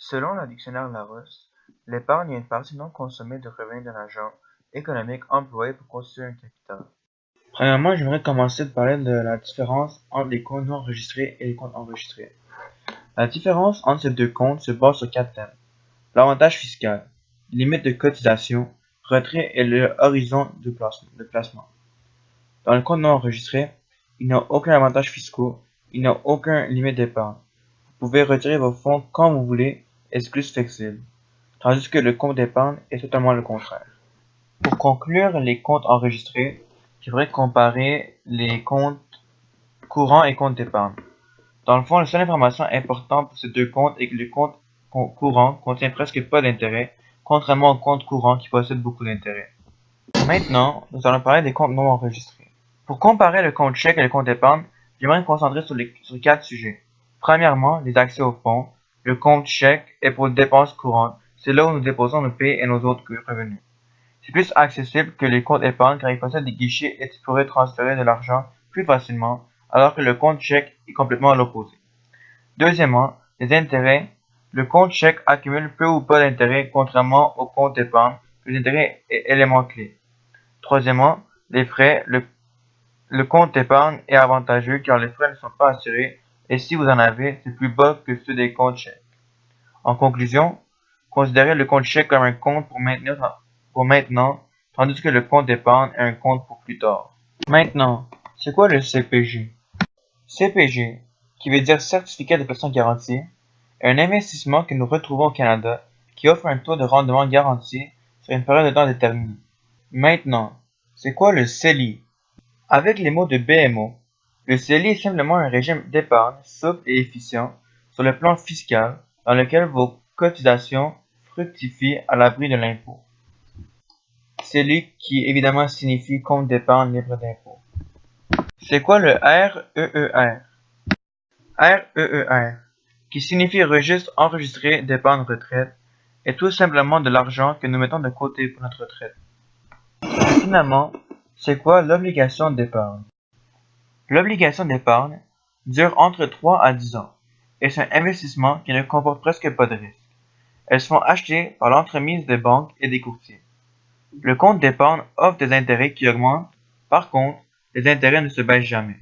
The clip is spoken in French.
Selon le dictionnaire Larousse, l'épargne est une partie non consommée de revenus d'un agent économique employé pour constituer un capital. Premièrement, j'aimerais commencer par parler de la différence entre les comptes non enregistrés et les comptes enregistrés. La différence entre ces deux comptes se base sur 4 thèmes. L'avantage fiscal, limite de cotisation, retrait et le horizon de placement. Dans le compte non enregistré, il n'y a aucun avantage fiscaux, il n'y a aucun limite d'épargne. Vous pouvez retirer vos fonds quand vous voulez et c'est plus flexible. Tandis que le compte d'épargne est totalement le contraire. Pour conclure les comptes enregistrés, j'aimerais comparer les comptes courants et comptes d'épargne. Dans le fond, la seule information importante pour ces deux comptes est que le compte courant contient presque pas d'intérêt, contrairement au compte courant qui possède beaucoup d'intérêt. Maintenant, nous allons parler des comptes non enregistrés. Pour comparer le compte chèque et le compte d'épargne, j'aimerais me concentrer sur 4 sujets. Premièrement, les accès aux fonds. Le compte chèque est pour les dépenses courantes. C'est là où nous déposons nos paies et nos autres revenus. C'est plus accessible que les comptes épargne car il possède des guichets et tu pourrais transférer de l'argent plus facilement, alors que le compte chèque est complètement à l'opposé. Deuxièmement, les intérêts. Le compte chèque accumule peu ou pas d'intérêts contrairement au compte épargne, où l'intérêt est élément clé. Troisièmement, les frais. Le compte épargne est avantageux car les frais ne sont pas assurés et si vous en avez, c'est plus bas que ceux des comptes chèques. En conclusion, considérez le compte chèque comme un compte pour maintenant, tandis que le compte d'épargne est un compte pour plus tard. Maintenant, c'est quoi le CPG? CPG, qui veut dire Certificat de placement garanti, est un investissement que nous retrouvons au Canada qui offre un taux de rendement garanti sur une période de temps déterminée. Maintenant, c'est quoi le CELI? Avec les mots de BMO, le CELI est simplement un régime d'épargne souple et efficient sur le plan fiscal dans lequel vos cotisations fructifient à l'abri de l'impôt. CELI qui évidemment signifie compte d'épargne libre d'impôt. C'est quoi le REER? REER, qui signifie registre enregistré d'épargne retraite, est tout simplement de l'argent que nous mettons de côté pour notre retraite. Et finalement, c'est quoi l'obligation d'épargne? L'obligation d'épargne dure entre 3 à 10 ans et c'est un investissement qui ne comporte presque pas de risque. Elles sont achetées par l'entremise des banques et des courtiers. Le compte d'épargne offre des intérêts qui augmentent, par contre, les intérêts ne se baissent jamais.